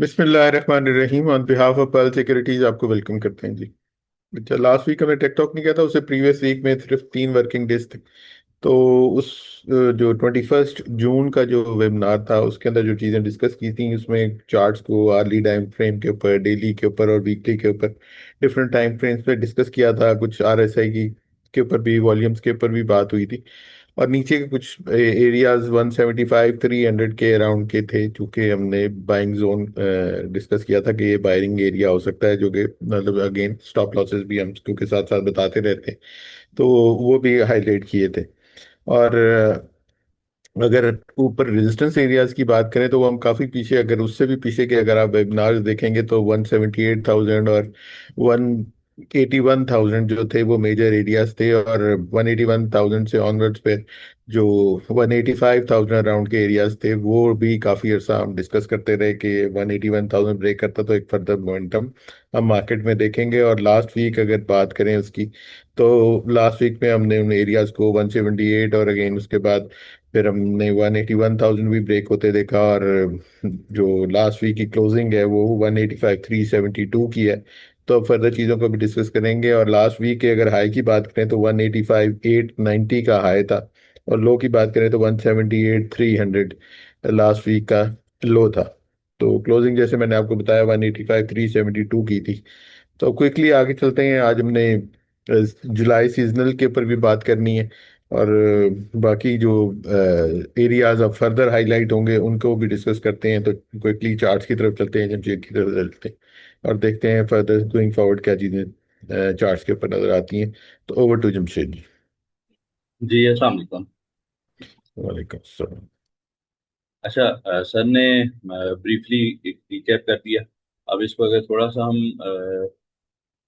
बिस्मिल्लाहिर्रहमानिर्रहीम on behalf of pearl securities आपको welcome करते हैं जी। अच्छा, लास्ट वीक हमने टेक टॉक नहीं किया था, उससे प्रीवियस वीक में सिर्फ 3 वर्किंग डेज थे। तो उस जो 21 जून का जो वेबिनार था उसके अंदर जो चीज़ें डिस्कस की थी उसमें चार्ट्स को आर्ली टाइम फ्रेम के ऊपर, डेली के ऊपर और वीकली के ऊपर डिफरेंट टाइम फ्रेम्स पे डिस्कस किया था। कुछ आरएसआई की के ऊपर भी, वॉल्यूम्स के ऊपर भी बात हुई थी। और नीचे के कुछ एरियाज 175 300 के अराउंड के थे, चूंकि हमने बाइंग जोन डिस्कस किया था कि ये बाइंग एरिया हो सकता है, जो कि मतलब अगेन स्टॉप लॉसेस भी हम क्योंकि साथ साथ बताते रहते हैं, तो वो भी हाईलाइट किए थे। और अगर ऊपर रेजिस्टेंस एरियाज की बात करें तो वो हम काफ़ी पीछे, अगर उससे भी पीछे के अगर आप वेबिनार्स देखेंगे तो 178,000 और 181,000 जो थे वो मेजर एरियाज थे। और 181,000 से ऑनवर्ड्स पे जो 185,000 अराउंड के एरियाज थे वो भी काफ़ी अर्सा हम डिस्कस करते रहे कि 181,000 ब्रेक करता तो एक फर्दर मोमेंटम हम मार्केट में देखेंगे। और लास्ट वीक अगर बात करें उसकी, तो लास्ट वीक में हमने उन एरियाज को 178 और अगेन उसके बाद फिर हमने 181,000 भी ब्रेक होते देखा। और जो लास्ट वीक की क्लोजिंग है वो 185,372 की है। तो अब फर्दर चीज़ों को भी डिस्कस करेंगे। और लास्ट वीक के अगर हाई की बात करें तो 185,890 का हाई था, और लो की बात करें तो 178,300 लास्ट वीक का लो था। तो क्लोजिंग जैसे मैंने आपको बताया 185,372 की थी। तो क्विकली आगे चलते हैं। आज हमने जुलाई सीजनल के ऊपर भी बात करनी है, और बाकी जो एरियाज अब फर्दर हाईलाइट होंगे उनको भी डिस्कस करते हैं। तो क्विकली चार्ट्स की तरफ चलते हैं, जमशेद की तरफ चलते हैं और देखते हैं फर्दर गोइंग फॉरवर्ड क्या चीज़ें चार्ट्स के ऊपर नजर आती हैं। तो ओवर टू जमशेद जी। जी अस्सलाम वालेकुम। वालेकुम अस्सलाम। अच्छा, सर ने ब्रीफली एक रिकैप कर दिया। अब इसको अगर थोड़ा सा हम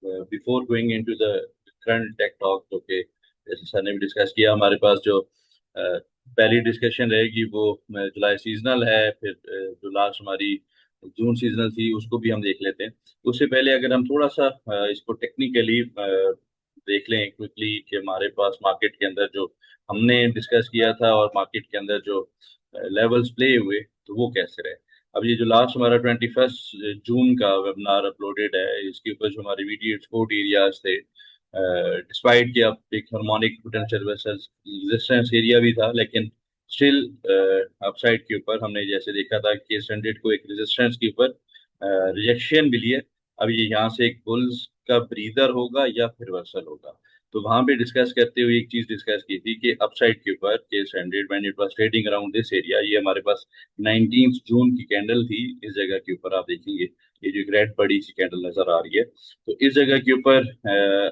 before going into the current tech talk, जो कि जैसे सर ने भी डिस्कस किया, हमारे पास जो पहली डिस्कशन रहेगी वो जुलाई सीजनल है। फिर जो लास्ट हमारी जून सीजनल थी उसको भी हम देख लेते हैं। उससे पहले अगर हम थोड़ा सा इसको टेक्निकली देख लें क्विकली कि हमारे पास मार्केट के अंदर जो हमने डिस्कस किया था और मार्केट के अंदर जो लेवल्स प्ले हुए तो वो कैसे रहे। अब ये जो लास्ट हमारा 21 जून का वेबिनार अपलोडेड है, इसके ऊपर जो हमारे वीडियो एक्सपोर्ट एरियाज थे, डिस्पाइट कि अब एक harmonic potential versus resistance area भी था, लेकिन स्टिल अपसाइड के ऊपर हमने जैसे देखा था कि स्टैंडर्ड को एक रेजिस्टेंस के ऊपर रिजेक्शन मिली है। अब ये यहाँ से एक बुल्स का ब्रीदर होगा या फिर रिवर्सल होगा। तो वहां पे डिस्कस करते हुए एक चीज डिस्कस की थी कि अपसाइड के ऊपर के standard when it was trading around this area, ये हमारे पास 19 जून की कैंडल थी। इस जगह के ऊपर आप देखेंगे ये जो एक रेड बड़ी सी कैंडल नजर आ रही है, तो इस जगह के ऊपर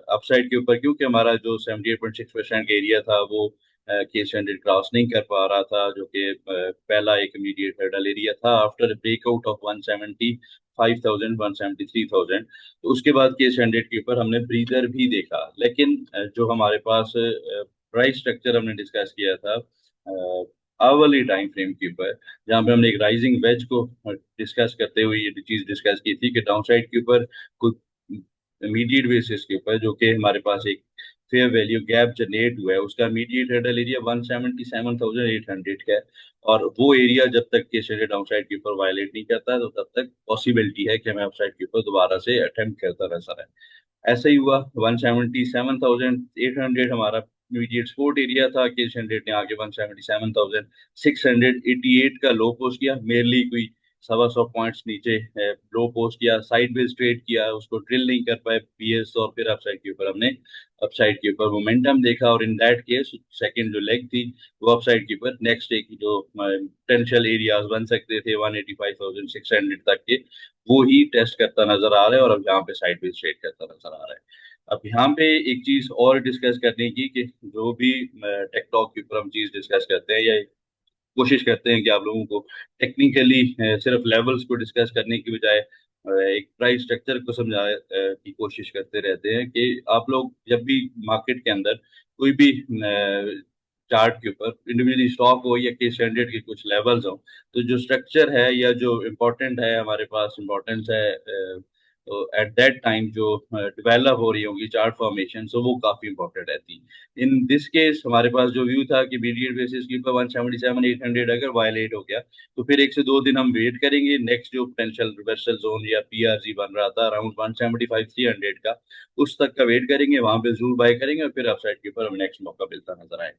अपसाइड के ऊपर क्योंकि हमारा जो 78.6% का एरिया था वो के स्टैंडर्ड क्रॉस नहीं कर पा रहा था, जो कि पहला एक इमीडिएट हर्डल एरिया था आफ्टर ब्रेकआउट ऑफ 175,000 173,000। तो उसके बाद के स्टैंडर्ड के ऊपर हमने ब्रीदर भी देखा, लेकिन जो हमारे पास प्राइस स्ट्रक्चर हमने डिस्कस किया था आवरली टाइम फ्रेम के ऊपर, जहाँ पे हमने एक राइजिंग वेज को डिस्कस करते हुए ये चीज डिस्कस की थी कि डाउन साइड के ऊपर कुछ इमीडिएट बेसिस के ऊपर जो कि हमारे पास एक फेयर वैल्यू गैप जनरेट हुआ है, उसका इमीडिएट हर्डल एरिया 177,800 का है। और वो एरिया जब तक के शेयर डाउनसाइड के ऊपर वायलेट नहीं करता तो तब तक पॉसिबिलिटी है कि हमें अपसाइड के ऊपर दोबारा से अटेम्प्ट करता नजर आए। ऐसा ही हुआ। 177,800 हमारा इमीडिएट सपोर्ट एरिया था, केस हंड्रेड ने आगे 177,688 का लो पोस्ट किया, मेरली कोई 125 पॉइंट्स नीचे लो पोस्ट किया, साइडवेज ट्रेड किया, उसको ड्रिल नहीं कर पाए पीएस, और फिर अपसाइड के ऊपर हमने अपसाइड के ऊपर मोमेंटम देखा। और इन दैट केस सेकंड जो लेग थी वो अपसाइड के ऊपर नेक्स्ट डे की जो पोटेंशियल एरियाज बन सकते थे 185,600 तक के, वो ही टेस्ट करता नजर आ रहा है और अब यहाँ पे साइड पे ट्रेड करता नजर आ रहा है। अब यहाँ पे एक चीज और डिस्कस करने की कि जो भी टेकटॉक के ऊपर हम चीज डिस्कस करते हैं या कोशिश करते हैं कि आप लोगों को टेक्निकली सिर्फ लेवल्स को डिस्कस करने की बजाय एक प्राइस स्ट्रक्चर को समझाने की कोशिश करते रहते हैं कि आप लोग जब भी मार्केट के अंदर कोई भी चार्ट के ऊपर इंडिविजुअली स्टॉक हो या के स्टैंडर्ड के कुछ लेवल्स हो, तो जो स्ट्रक्चर है या जो इम्पोर्टेंट है हमारे पास इम्पोर्टेंस है तो एट दैट टाइम जो डेवलप हो रही होगी चार्ट फॉर्मेशन, सो वो काफी इंपॉर्टेंट रहती। इन दिस केस हमारे पास जो व्यू था कि इमीडिएट बेसिस के ऊपर 177 800 अगर वायलेट हो गया तो फिर 1 से 2 दिन हम वेट करेंगे। नेक्स्ट जो पोटेंशियल रिवर्सल जोन या पीआरजी बन रहा था अराउंड 175 300 का, उस तक का वेट करेंगे, वहां पे जरूर बाय करेंगे और फिर अपसाइड के ऊपर हमें नेक्स्ट मौका मिलता नजर आएगा।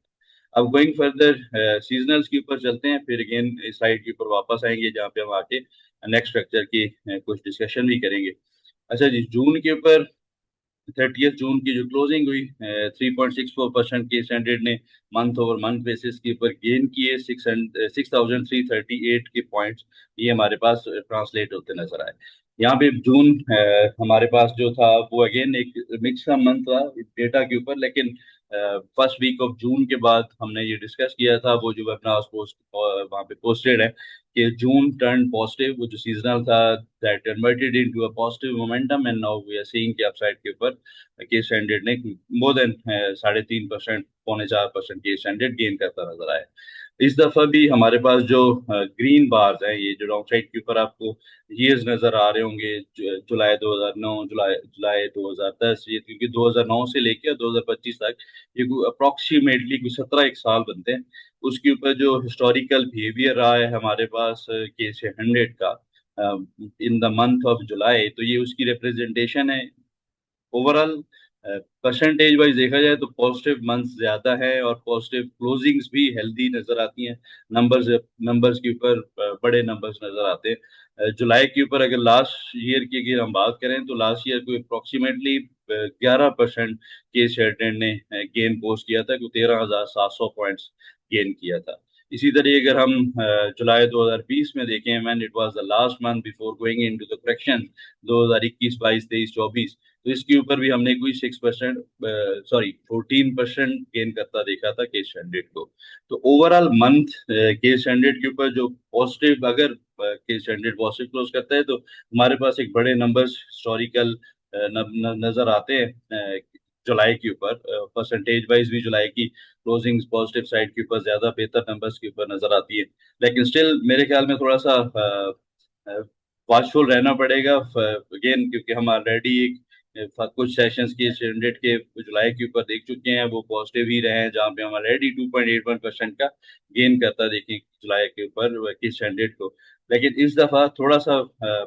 अब गोइंग फर्दर सीजनल्स के ऊपर चलते हैं, फिर अगेन इस साइड के ऊपर वापस आएंगे जहाँ पे हम आके नेक्स्ट स्ट्रक्चर की कुछ डिस्कशन भी करेंगे। अच्छा जी, जून के ऊपर 30 जून की जो क्लोजिंग हुई 3.64% के स्टैंडर्ड ने मंथ ओवर मंथ बेसिस के ऊपर गेन किए 6,338 के पॉइंट्स, ये हमारे पास ट्रांसलेट होते नजर आए। यहाँ पे जून हमारे पास जो था वो अगेन एक मिक्स का मंथ था डेटा के ऊपर, लेकिन फर्स्ट वीक ऑफ जून के बाद हमने ये डिस्कस किया था, वो जो वेबिनार पोस्ट वहाँ पे पोस्टेड है कि जून टर्न पॉजिटिव, वो जो सीजनल था that converted into a positive momentum and now we are seeing कि अपसाइड के ऊपर के स्टैंडर्ड ने मोर देन 3.5%, 4.25% के स्टैंडर्ड गेन करता नजर आया। इस दफा भी हमारे पास जो ग्रीन बार्स हैं, ये जो रॉन्ग साइड के ऊपर आपको ईयर्स नजर आ रहे होंगे, जुलाई 2009, जुलाई जुलाई 2010, ये क्योंकि 2009 से लेकर 2025 तक ये अप्रोक्सीमेटली कुछ 17 एक साल बनते हैं। उसके ऊपर जो हिस्टोरिकल बिहेवियर रहा है हमारे पास केस 100 का in the month of July, तो ये उसकी रिप्रेजेंटेशन है। ओवरऑल परसेंटेज वाइज देखा जाए तो पॉजिटिव मंथ्स ज्यादा है और पॉजिटिव क्लोजिंग्स भी हेल्दी नजर आती हैं। नंबर्स नंबर्स के ऊपर बड़े नंबर्स नजर आते हैं। जुलाई के ऊपर अगर लास्ट ईयर की अगर हम बात करें तो लास्ट ईयर को अप्रोक्सीमेटली 11% के शेयर ने गेन पोस्ट किया था, 13,700 गेन किया था। इसी तरह अगर हम जुलाई 2020 में देखें, when it was the last month before going into the correction 2021 22 23 24, तो इसके ऊपर भी हमने कोई 6% सॉरी 14% गेन करता देखा था केस हंड्रेड को। तो ओवरऑल मंथ केस हंड्रेड के ऊपर जो पॉजिटिव, अगर केस हंड्रेड पॉजिटिव क्लोज करता है तो हमारे पास एक बड़े नंबर्स हिस्टोरिकल नजर आते हैं जुलाई के ऊपर। परसेंटेज वाइज भी जुलाई की क्लोजिंग पॉजिटिव साइड के ऊपर ज्यादा बेहतर नंबर्स के ऊपर नजर आती है, लेकिन स्टिल मेरे ख्याल में थोड़ा सा वॉचफुल रहना पड़ेगा अगेन, क्योंकि हम ऑलरेडी एक कुछ सेशंस के स्टैंडर्ड के जुलाई के ऊपर देख चुके हैं, वो पॉजिटिव ही रहे हैं, जहाँ पे हम ऑलरेडी 2.81% का गेन करता देखें जुलाई के ऊपर के स्टैंडर्ड को। लेकिन इस दफा थोड़ा सा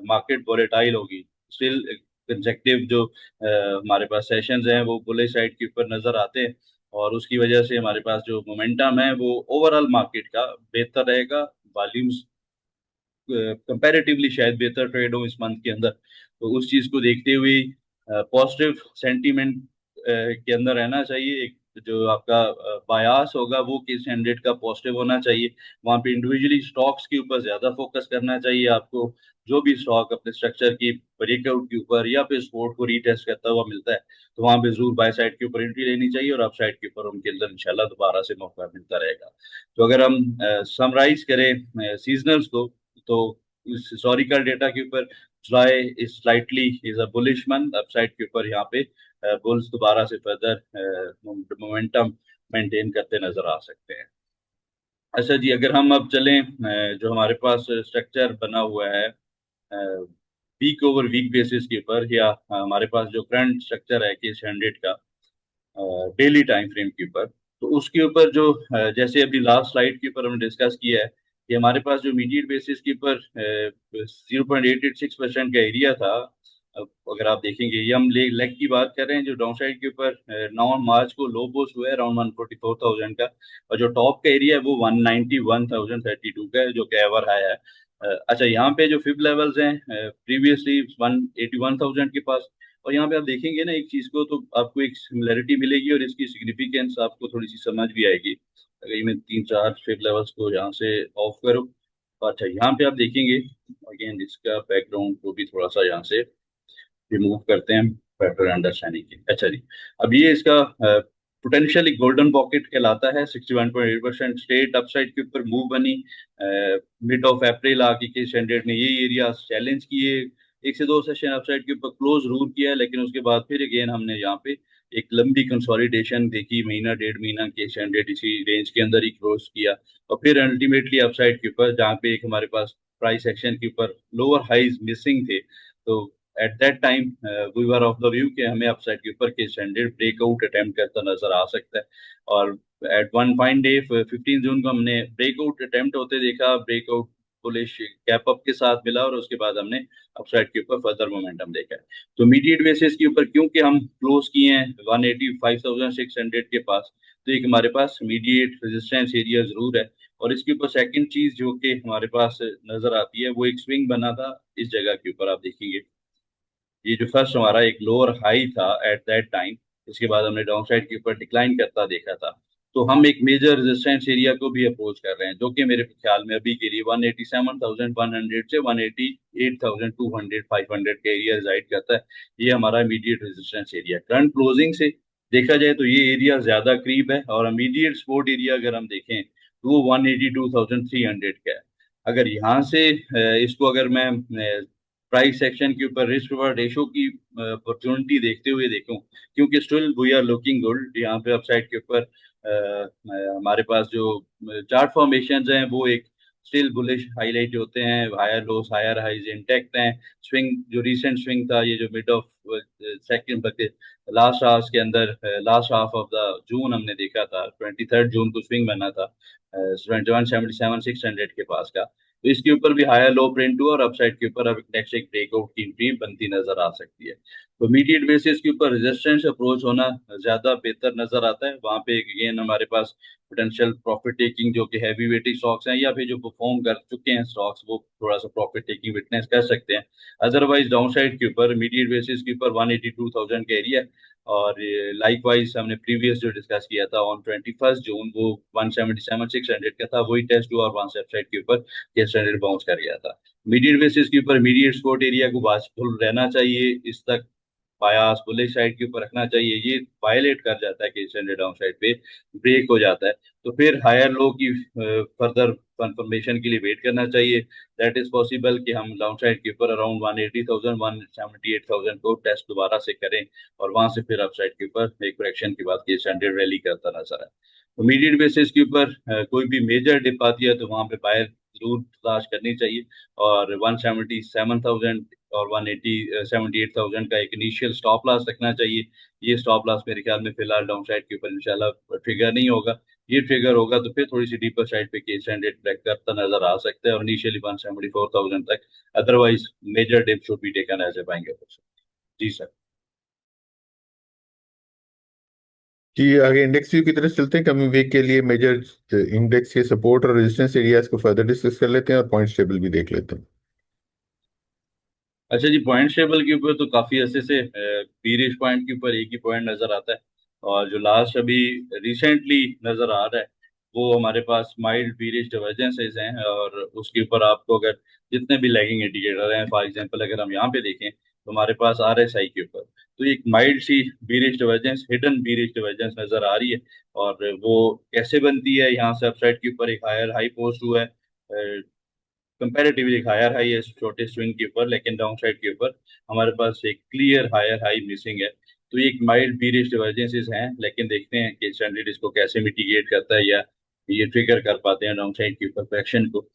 मार्केट वोलेटाइल होगी। स्टिल कंसेक्टिव जो हमारे पास सेशंस हैं वो बुलिश साइड के ऊपर नजर आते हैं, और उसकी वजह से हमारे पास जो मोमेंटम है वो ओवरऑल मार्केट का बेहतर रहेगा। वॉल्यूम्स कंपैरेटिवली शायद बेहतर ट्रेड हो इस मंथ के अंदर, तो उस चीज को देखते हुए पॉजिटिव सेंटीमेंट के अंदर रहना चाहिए। एक जो आपका बायास होगा वो किस 100 का पॉजिटिव होना चाहिए। वहां पे इंडिविजुअली स्टॉक्स के ऊपर ज्यादा फोकस करना चाहिए आपको। जो भी स्टॉक अपने स्ट्रक्चर की ब्रेकआउट के ऊपर या फिर सपोर्ट को रीटेस्ट करता हुआ मिलता है तो वहां पे जरूर बाय साइड के ऊपर एंट्री लेनी चाहिए, और अप साइड के ऊपर उनके अंदर इंशाल्लाह दोबारा से मौका मिलता रहेगा। तो अगर हम समराइज करें सीजनल्स को, तो इस हिस्टोरिकल डेटा के ऊपर जुलाई is slightly is a bullish month, upside के ऊपर यहाँ पे बुल्स दोबारा से फर्दर मोमेंटम मेंटेन करते नजर आ सकते हैं। अच्छा जी, अगर हम अब चलें जो हमारे पास स्ट्रक्चर बना हुआ है वीक ओवर वीक बेसिस के ऊपर, या हमारे पास जो करंट स्ट्रक्चर है कि 100 का डेली टाइम फ्रेम के ऊपर, तो उसके ऊपर जो जैसे अभी लास्ट स्लाइड के ऊपर हमने डिस्कस किया है कि हमारे पास जो इमीडिएट बेसिस के ऊपर 0.886% का एरिया था। अगर आप देखेंगे, ये हम लेग की बात कर रहे हैं, जो डाउन साइड के ऊपर 9 मार्च को लो पोस्ट हुआ है अराउंड 144,000 का, और जो टॉप का एरिया है वो 191,032 का है, जो कि एवर हाई है। अच्छा, यहाँ पे जो फिब लेवल्स हैं प्रीवियसली 181,000 के पास, और यहाँ पे आप देखेंगे ना एक चीज को, तो आपको एक सिमिलरिटी मिलेगी और इसकी सिग्निफिकेंस आपको थोड़ी सी समझ भी आएगी। अगर ये मैं 3 4 फिब लेवल्स को यहाँ से ऑफ करूँ, तो अच्छा यहाँ पे आप देखेंगे अगेन इसका बैकग्राउंड को भी थोड़ा सा यहाँ से रिमूव करते हैं बेटर अंडरस्टैंडिंग के। अच्छा जी, अब ये इसका पोटेंशियल एक गोल्डन पॉकेट कहलाता है। 61.8% स्ट्रेट अपसाइड के ऊपर मूव बनी मिड ऑफ अप्रैल आके के स्टैंडर्ड ने ये एरिया चैलेंज किए, 1 से 2 सेशन अपसाइड के ऊपर क्लोज जरूर किया है, लेकिन उसके बाद फिर अगेन हमने यहाँ पे एक लंबी कंसोलिडेशन देखी, महीना डेढ़ महीना के स्टैंडर्ड इसी रेंज के अंदर ही क्लोज किया, और फिर अल्टीमेटली अपसाइड के ऊपर जहाँ पे एक हमारे पास प्राइस एक्शन के ऊपर लोअर हाइज मिसिंग थे, तो at that time we were of the view कि हमें अपसाइड के ऊपर के स्टैंडर्ड ब्रेकआउट अटेम्प्ट करता नजर आ सकता है। और एट वन फाइन डे 15 जून को हमने ब्रेकआउट अटेम्प्ट होते देखा, ब्रेकआउट बुलिश गैप अप के साथ मिला और उसके बाद हमने अपसाइड के ऊपर फर्दर मोमेंटम देखा है। तो इमीडिएट बेसिस के ऊपर क्योंकि हम क्लोज किए हैं 185,600 के पास, तो एक हमारे पास इमीडिएट रेजिस्टेंस एरिया जरूर है। और इसके ऊपर सेकंड चीज जो कि हमारे पास नजर आती है वो एक स्विंग बना था इस जगह के ऊपर, आप देखेंगे ये जो फर्स्ट हमारा एक लोअर हाई था एट दैट टाइम, इसके बाद हमने डाउन साइड के ऊपर डिक्लाइन करता देखा था। तो हम एक मेजर रेजिस्टेंस एरिया को भी अप्रोच कर रहे हैं जो कि मेरे ख्याल में अभी के लिए 187,100 से 188,200 500 का एरिया रिजाइड करता है। ये हमारा immediate resistance area current closing से देखा जाए तो ये एरिया ज्यादा करीब है, और इमीडिएट सपोर्ट एरिया अगर हम देखें तो वो 182,300 का है। अगर यहाँ से इसको अगर मैं प्राइस सेक्शन के ऊपर रिस्क रिवॉर्ड रेशो की अपॉर्चुनिटी देखते हुए देखूं, क्योंकि still we are looking good यहाँ पे अपसाइड के ऊपर हमारे पास जो चार्ट फॉर्मेशन हैं वो एक स्टिल बुलिश हाईलाइट होते हैं, higher lows higher highs intact हैं। स्विंग जो रीसेंट स्विंग था ये जो mid of second last half के अंदर last half of the June हमने देखा था, 23 जून को स्विंग बना था 2177,600 के पास का। तो इसके ऊपर भी हायर लो प्रिंट हुआ और अपसाइड के ऊपर अब नेक्स्ट एक ब्रेकआउट की एंट्री बनती नजर आ सकती है। तो इमीडिएट बेसिस के ऊपर रेजिस्टेंस अप्रोच होना ज्यादा बेहतर नजर आता है। वहां पे अगेन हमारे पास पोटेंशियल प्रॉफिट टेकिंग जो कि हैवी वेटिंग स्टॉक्स हैं या फिर जो परफॉर्म कर चुके हैं स्टॉक्स वो थोड़ा सा प्रॉफिट टेकिंग विटनेस कर सकते हैं। अदरवाइज डाउन साइड के ऊपर इमीडिएट बेसिस के ऊपर 182,000 का एरिया, और लाइक वाइज हमने प्रीवियस जो डिस्कस किया था ऑन 21 जून वो 177,600 का था, वही टेस्ट हुआ और वहां से अपसाइड के ऊपर ये स्टैंडर्ड बाउंस कर गया था। मीडियट बेसिस के ऊपर मीडियट सपोर्ट एरिया को वाचफुल रहना चाहिए, इस तक बायास बुलिश साइड के ऊपर रखना चाहिए। ये वायलेट कर जाता है कि स्टैंडर्ड डाउन साइड पे ब्रेक हो जाता है तो फिर हायर लो की फर्दर कंफर्मेशन के लिए वेट करना चाहिए। दैट इज पॉसिबल कि हम डाउन साइड के ऊपर अराउंड 180,000 178,000 को टेस्ट दोबारा से करें और वहां से फिर अपसाइड के ऊपर एक करेक्शन के बाद ये स्टैंडर्ड रैली करता नजर आए। इमीडिएट बेसिस के ऊपर कोई भी मेजर डिप आती है तो वहां पे बायर जरूर तलाश करनी चाहिए, और 177,000 और 178,000 का एक इनिशियल स्टॉप लॉस रखना चाहिए। ये स्टॉप लॉस मेरे ख्याल में फिलहाल डाउन साइड के ऊपर इंशाल्लाह ट्रिगर नहीं होगा। ये ट्रिगर होगा तो फिर थोड़ी सी डीपर साइड पे केस स्टैंडर्ड ब्रेक करता नजर आ सकता है और इनिशियली 174,000 तक। Otherwise major dip should be taken as a buying approach. जी सर। कि आगे इंडेक्स व्यू की तरफ चलते हैं, कमिंग वीक के लिए मेजर इंडेक्स के सपोर्ट और रेजिस्टेंस एरियाज को फर्दर डिस्कस कर लेते हैं और पॉइंट टेबल भी देख लेते हैं। अच्छा जी, पॉइंट टेबल के ऊपर तो काफी अच्छे से बीरिश पॉइंट के ऊपर एक ही पॉइंट नजर आता है, और जो लास्ट अभी रिसेंटली नजर आ रहा है वो हमारे पास माइल्ड बीरिश डिवर्जेंसेस हैं। और उसके ऊपर आपको अगर जितने भी लैगिंग इंडिकेटर हैं, फॉर एग्जांपल अगर हम यहाँ पे देखें तो हमारे पास RSI के ऊपर तो एक माइल्ड सी बीरिश डिवर्जेंस हिडन बीरिश डिवर्जेंस नजर आ रही है। और वो कैसे बनती है, यहाँ से अपसाइड के ऊपर एक हायर हाई पोस्ट हुआ है, कंपैरेटिवली एक हायर हाई है छोटे स्विंग के ऊपर, लेकिन डाउन साइड के ऊपर हमारे पास एक क्लियर हायर हाई मिसिंग है। तो ये एक माइल्ड बीरिश डिवर्जेंसेस हैं, लेकिन देखते हैं कि स्टैंडर्ड इसको कैसे मिटिगेट करता है या ये ट्रिगर कर पाते हैं डाउन साइड के ऊपर करेक्शन को।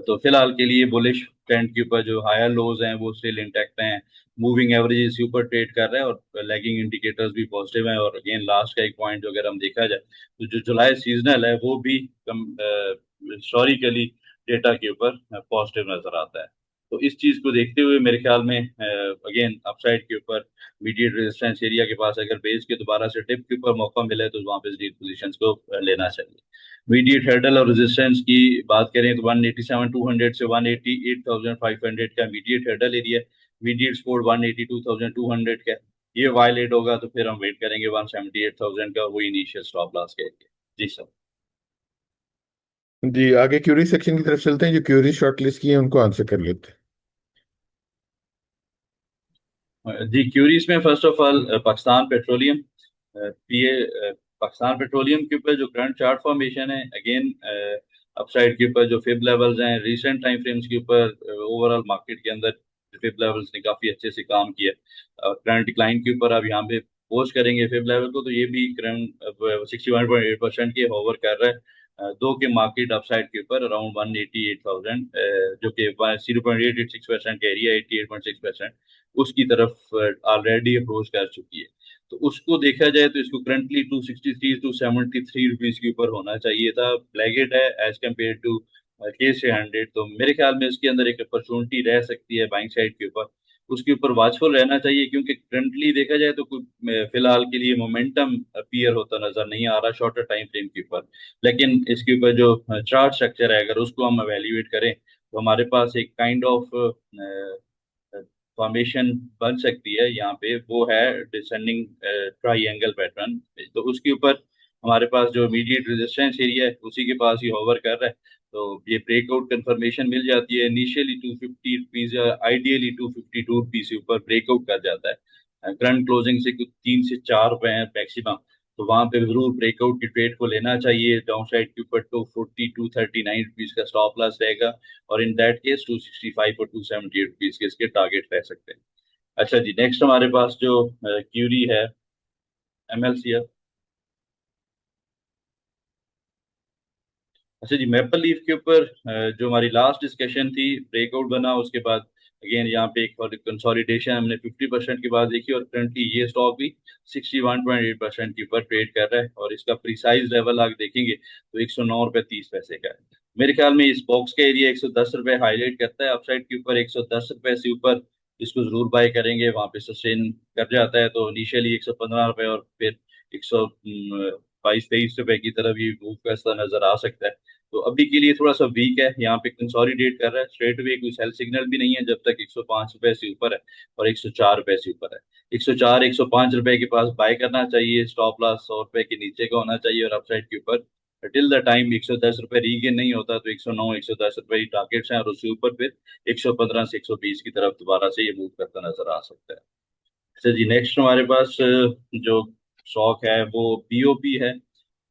तो फिलहाल के लिए बुलिश ट्रेंड के ऊपर जो हायर लोज हैं वो स्टिल इंटैक्ट हैं, मूविंग एवरेजेस के ऊपर ट्रेड कर रहे हैं और लैगिंग इंडिकेटर्स भी पॉजिटिव हैं। और अगेन लास्ट का एक पॉइंट जो अगर हम देखा जाए तो जो जुलाई सीजनल है वो भी हिस्टोरिकली डेटा के ऊपर पॉजिटिव नजर आता है। तो इस चीज को देखते हुए मेरे ख्याल में अगेन अपसाइड के ऊपर मीडिएट रेजिस्टेंस एरिया के पास अगर बेच के दोबारा से टिप के ऊपर मौका मिले तो वहां पे लीड पोजीशंस को लेना चाहिए। मीडिएट हर्डल और रेजिस्टेंस की बात करें तो 187,200 से 188,500 का mediate hurdle area, mediate support 182,200 का। ये वायलेट होगा तो फिर हम वेट करेंगे 178,000 का, वो इनिशियल स्टॉप लॉस का एरिया। जी सर। जी आगे क्यूरी सेक्शन की तरफ चलते हैं, जो क्यूरी शॉर्टलिस्ट की है उनको आंसर कर लेते जी, क्यूरीज में first of all Pakistan petroleum Pakistan petroleum के ऊपर जो करंट चार्ट फॉर्मेशन है अगेन अपसाइड के ऊपर जो फिब लेवल्स हैं रीसेंट टाइम फ्रेम्स के ऊपर ओवरऑल मार्केट के अंदर फिब लेवल्स ने काफी अच्छे से काम किया। करंट डिक्लाइन के ऊपर अब यहाँ पे पोस्ट करेंगे फिब लेवल को तो ये भी करंट 61.8% के होवर कर रहा है। दो के मार्केट अपसाइड के ऊपर अराउंड 188,000, जो कि 0.886% का एरिया, 88.6%, उसकी तरफ ऑलरेडी अप्रोच कर चुकी है। तो उसको देखा जाए तो इसको करंटली 263 के ऊपर होना चाहिए था। ब्लैकेट है एज कम्पेयर टू K-100, तो मेरे ख्याल में इसके अंदर एक अपॉर्चुनिटी रह सकती है बाइंग साइड के ऊपर। उसके ऊपर वॉचफुल रहना चाहिए, क्योंकि करंटली देखा जाए तो कुछ फिलहाल के लिए मोमेंटम अपीयर होता नजर नहीं आ रहा शॉर्टर टाइम फ्रेम के ऊपर। लेकिन इसके ऊपर जो चार्ट स्ट्रक्चर है, अगर उसको हम एवेल्युएट करें तो हमारे पास एक काइंड ऑफ फॉर्मेशन बन सकती है यहाँ पे, वो है डिसेंडिंग ट्राइंगल पैटर्न। तो उसके ऊपर हमारे पास जो इमीडिएट रेजिस्टेंस एरिया है उसी के पास ही होवर कर रहा है। तो ये ब्रेकआउट कंफर्मेशन मिल जाती है इनिशियली 250 रुपीज या आइडियली 252 रुपीज से ऊपर ब्रेकआउट कर जाता है। करंट क्लोजिंग से कुछ 3 से 4 रुपए हैं मैक्सिमम। तो वहां पे जरूर ब्रेकआउट की ट्रेड को लेना चाहिए। डाउन साइड के ऊपर 239 रुपीज का स्टॉप लॉस रहेगा, और इन दैट केस 265 और 278 रुपीज के इसके टारगेट रह सकते हैं। अच्छा जी, नेक्स्ट हमारे पास जो क्यूरी है, MLCF। अच्छा जी, मेपल लीफ के ऊपर जो हमारी लास्ट डिस्कशन थी, ब्रेकआउट बना, उसके बाद अगेन यहाँ पे एक और कंसोलिडेशन हमने 50% के बाद देखी, और करंटली ये स्टॉक भी 61.8% के ऊपर ट्रेड कर रहा है, और इसका प्रिसाइज लेवल आप देखेंगे तो 109 रुपये 30 पैसे का है। मेरे ख्याल में इस बॉक्स का एरिया 110 रुपये हाईलाइट करता है, अपसाइड के ऊपर 110 रुपये से ऊपर इसको जरूर बाय करेंगे, वहां पे सस्टेन कर जाता है तो इनिशियली 115 रुपये और फिर 122-23 रुपए की तरफ ये मूव करता नजर आ सकता है। तो अभी के लिए थोड़ा सा वीक है, यहाँ पे कंसोलिडेट कर रहा है स्ट्रेट वे, कोई सेल सिग्नल भी नहीं है जब तक 105 रुपए से ऊपर है और 104 रुपए से ऊपर है। 104 105 रुपए के पास बाय करना चाहिए, स्टॉप लॉस 100 रुपए के नीचे का होना चाहिए, और अपसाइड के ऊपर टिल द टाइम 110 रुपए रीगेन नहीं होता तो 109 110 रुपए ही टारगेट्स हैं, और उसके ऊपर फिर 115 से 120 की तरफ दोबारा से ये मूव करता नजर आ सकता है। अच्छा जी, नेक्स्ट हमारे पास जो स्टॉक है वो BOP है।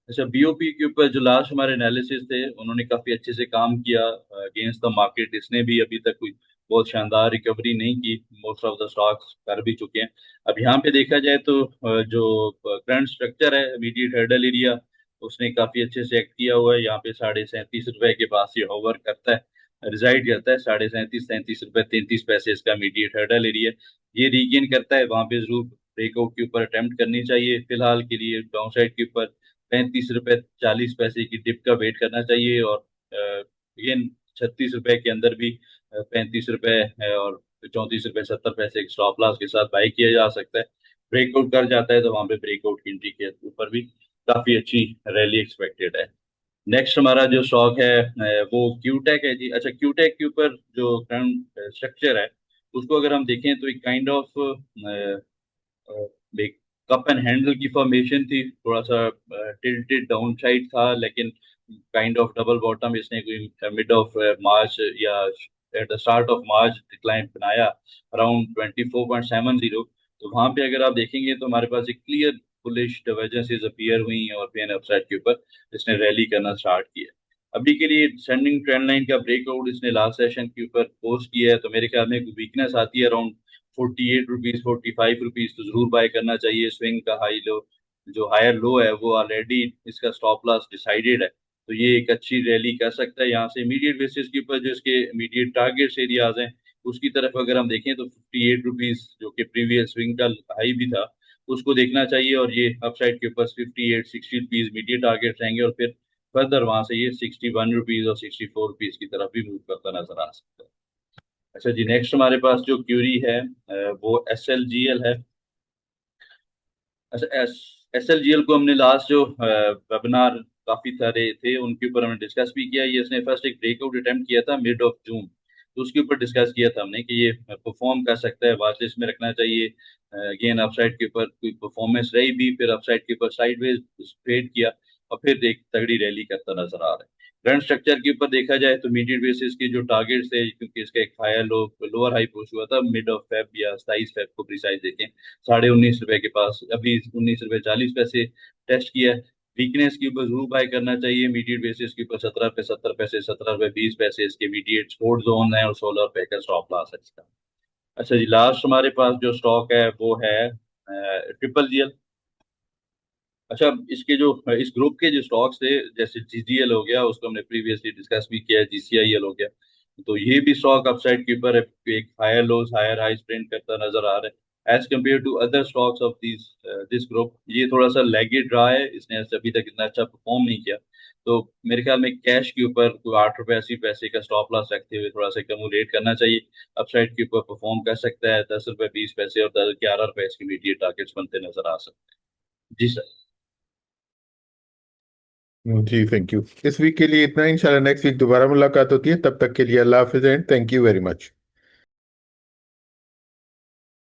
अच्छा, BOP के ऊपर जो लास्ट हमारे एनालिसिस थे उन्होंने काफी अच्छे से काम किया अगेंस्ट द मार्केट। इसने भी अभी तक कोई बहुत शानदार रिकवरी नहीं की, मोस्ट ऑफ द स्टॉक्स कर भी चुके हैं। अब यहाँ पे देखा जाए तो जो करंट स्ट्रक्चर है इमीडिएट हर्डल एरिया, उसने काफी अच्छे से एक्ट किया हुआ है। यहाँ पे 37.5 रुपए के पास ये होवर करता है, रिजाइड करता है। 37.33 रुपए 33 पैसे इसका इमीडिएट हर्डल एरिया, ये रीगेन करता है वहां पे जरूर ब्रेकआउट के ऊपर अटेम्प्ट करनी चाहिए। फिलहाल के लिए डाउन साइड के ऊपर 35 रुपए 40 पैसे की डिप का वेट करना चाहिए, और अगेन 36 रुपए के अंदर भी 35 रुपए है और 34 रुपए 70 पैसे के स्टॉप लॉस के साथ बाई किया जा सकता है। ब्रेकआउट कर जाता है तो वहां पे ब्रेकआउट की एंट्री के ऊपर भी काफी अच्छी रैली एक्सपेक्टेड है। नेक्स्ट हमारा जो स्टॉक है वो क्यूटेक है जी। अच्छा, क्यूटेक के ऊपर जो करंट स्ट्रक्चर है उसको अगर हम देखें तो एक काइंड ऑफ एक कप एंड हैंडल की फॉर्मेशन थी, थोड़ा सा टिल्टेड डाउन साइड था, लेकिन काइंड ऑफ डबल बॉटम इसने कोई मिड ऑफ मार्च या at the start of March decline बनाया अराउंड 24.70। तो वहां पे अगर आप देखेंगे तो हमारे पास एक क्लियर बुलिश डाइवर्जेंसेस अपीयर हुई हैं, और फिर अपसाइड के ऊपर इसने रैली करना स्टार्ट किया। अभी के लिए सेंडिंग ट्रेंड लाइन का ब्रेकआउट इसने लास्ट सेशन के ऊपर पोस्ट किया है, तो मेरे ख्याल में वीकनेस आती है अराउंड 48 रुपीज 45 रुपीज, तो जरूर बाय करना चाहिए। स्विंग का हाई लो, जो हायर लो है वो ऑलरेडी इसका स्टॉप लॉस डिसाइडेड है, तो ये एक अच्छी रैली कर सकता है। यहाँ से इमीडिएट बेसिस के ऊपर जो इसके इमीडिएट टारगेट्स एरियाज हैं उसकी तरफ अगर हम देखें तो 58 रुपीज, जो कि प्रीवियस स्विंग का हाई भी था, उसको देखना चाहिए। और ये अपसाइड के ऊपर 58 60 रुपीज इमीडिएट टारगेट रहेंगे, और फिर फर्दर वहां से ये 61 रुपीज और 64 रुपीज की तरफ भी मूव करता नजर आ सकता है। अच्छा जी, नेक्स्ट हमारे पास जो क्यूरी है वो SLGL है। अच्छा, SLGL को हमने लास्ट जो वेबिनार काफी सारे थे उनके ऊपर हमने डिस्कस भी किया। ये इसने फर्स्ट एक ब्रेकआउट अटेम्प्ट किया था मिड ऑफ जून, तो उसके ऊपर डिस्कस किया था हमने कि ये परफॉर्म कर सकता है, वॉच लिस्ट में रखना चाहिए। अगेन अपसाइड के ऊपर कोई परफॉर्मेंस रही भी, फिर अपसाइड के ऊपर साइडवेज ट्रेड किया, और फिर एक तगड़ी रैली करता नजर आ रहा है। करंट स्ट्रक्चर के ऊपर देखा जाए तो मीडियट बेसिस की जो टारगेट्स थे, क्योंकि इसका एक higher low lower high post हुआ था मिड ऑफ फेब या 27 फेब को प्रिसाइज देखें, 19.5 रुपए के पास, अभी 19 रुपए 40 पैसे टेस्ट किया है। वीकनेस के ऊपर जरूर बाय करना चाहिए। मीडियट बेसिस के ऊपर 17 रुपए 70 पैसे 17 रुपए 20 पैसे इसके मीडियट सपोर्ट जोन है, और 16 रुपए का स्टॉप लॉस है इसका। अच्छा जी, लास्ट हमारे पास जो स्टॉक है वो है ट्रिपल जीएल। अच्छा, इसके जो इस ग्रुप के जो स्टॉक्स थे, जैसे जीजीएल हो गया, उसको हमने प्रीवियसली डिस्कस भी किया है, जीसीआईएल हो गया, तो ये भी स्टॉक अपसाइड के ऊपर है, एक higher lows higher highs print करता नजर आ रहा है as compared to other stocks of this group. ये थोड़ा सा लैगिड रहा है, इसने अभी तक इतना अच्छा परफॉर्म नहीं किया। तो मेरे ख्याल में कैश के ऊपर कोई 8 रुपये 80 पैसे का स्टॉप लॉस रखते हुए थोड़ा सा कम्युलेट करना चाहिए। अपसाइड के ऊपर परफॉर्म कर सकता है, 10 रुपये 20 पैसे और 11 रुपये इसके इमीडिएट टारगेट्स बनते नजर आ सकते हैं। जी सर। जी थैंक यू। इस वीक के लिए इतना, इंशाल्लाह नेक्स्ट वीक दोबारा मुलाकात होती है, तब तक के लिए अल्लाह हाफिज and thank you very much.